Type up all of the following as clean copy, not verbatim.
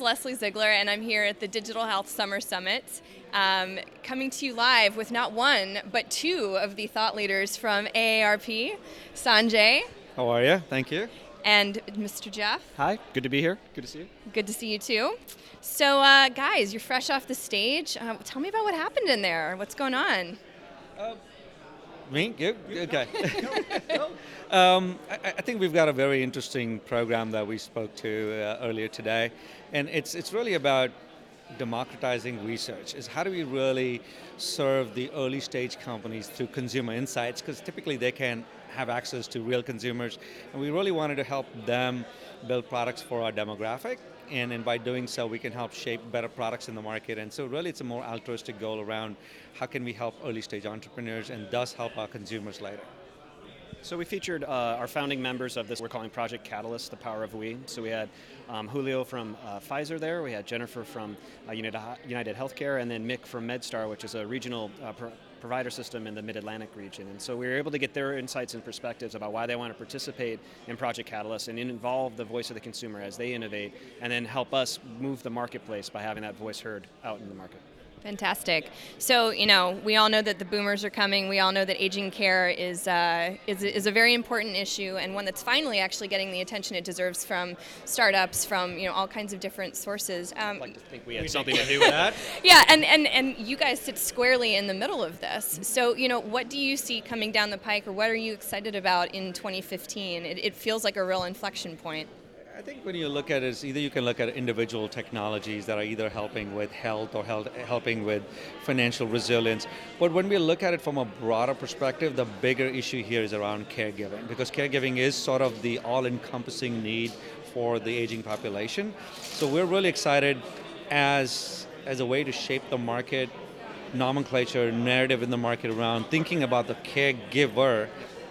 Leslie Zigler, and I'm here at the Digital Health Summer Summit, coming to you live with not one, but two of the thought leaders from AARP, Sanjay. How are you? Thank you. And Mr. Jeff. Hi, good to be here. Good to see you. Good to see you too. So guys, you're fresh off the stage. Tell me about what happened in there. What's going on? Me? You? Okay. I think we've got a very interesting program that we spoke to earlier today, and it's really about democratizing research. Is how do we really serve the early stage companies through consumer insights, because typically they can have access to real consumers, and we really wanted to help them build products for our demographic, and by doing so we can help shape better products in the market. And so really it's a more altruistic goal around how can we help early stage entrepreneurs and thus help our consumers later. So we featured our founding members of this we're calling Project Catalyst, the power of we. So we had Julio from Pfizer there, we had Jennifer from United Healthcare, and then Mick from MedStar, which is a regional provider system in the Mid-Atlantic region. And so we were able to get their insights and perspectives about why they want to participate in Project Catalyst and involve the voice of the consumer as they innovate, and then help us move the marketplace by having that voice heard out in the market. Fantastic. So, we all know that the boomers are coming. We all know that aging care is a very important issue, and one that's finally actually getting the attention it deserves from startups, from all kinds of different sources. I'd like to think we had something to do with that. Yeah, and you guys sit squarely in the middle of this. So, what do you see coming down the pike, or what are you excited about in 2015? It feels like a real inflection point. I think when you look at it, either you can look at individual technologies that are either helping with health or helping with financial resilience. But when we look at it from a broader perspective, the bigger issue here is around caregiving, because caregiving is sort of the all-encompassing need for the aging population. So we're really excited as a way to shape the market, nomenclature, narrative in the market around thinking about the caregiver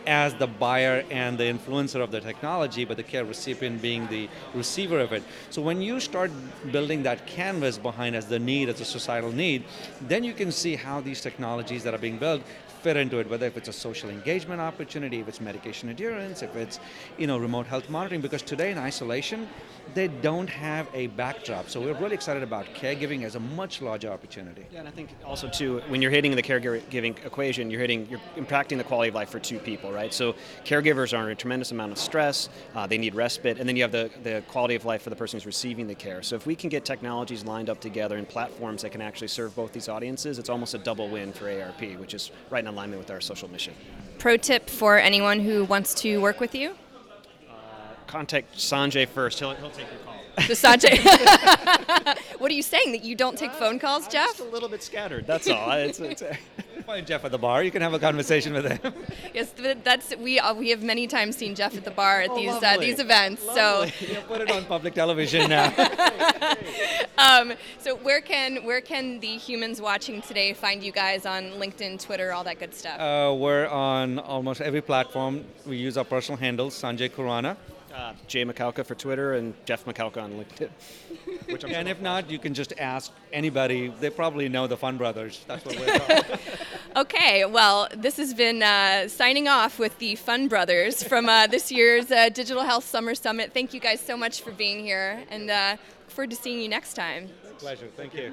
as the buyer and the influencer of the technology, but the care recipient being the receiver of it. So when you start building that canvas behind as the need, as a societal need, then you can see how these technologies that are being built fit into it, whether if it's a social engagement opportunity, if it's medication adherence, if it's remote health monitoring, because today in isolation, they don't have a backdrop. So we're really excited about caregiving as a much larger opportunity. Yeah, and I think also too, when you're hitting the caregiving equation, you're impacting the quality of life for two people, right? So caregivers are under a tremendous amount of stress, they need respite, and then you have the quality of life for the person who's receiving the care. So if we can get technologies lined up together and platforms that can actually serve both these audiences, it's almost a double win for AARP, which is right in alignment with our social mission. Pro tip for anyone who wants to work with you? Contact Sanjay first. He'll take your call. So Sanjay, what are you saying, that you don't take phone calls, I'm Jeff? just a little bit scattered. That's all. Find Jeff at the bar. You can have a conversation with him. Yes, we have many times seen Jeff at the bar at these events. Lovely. So put it on public television now. So where can the humans watching today find you guys on LinkedIn, Twitter, all that good stuff? We're on almost every platform. We use our personal handles, Sanjay Khurana. Jay Makowka for Twitter and Jeff Makowka on LinkedIn. And if not, you can just ask anybody. They probably know the Fun Brothers. That's what we're called. Okay, well, this has been signing off with the Fun Brothers from this year's Digital Health Summer Summit. Thank you guys so much for being here, and look forward to seeing you next time. Pleasure. Thank you.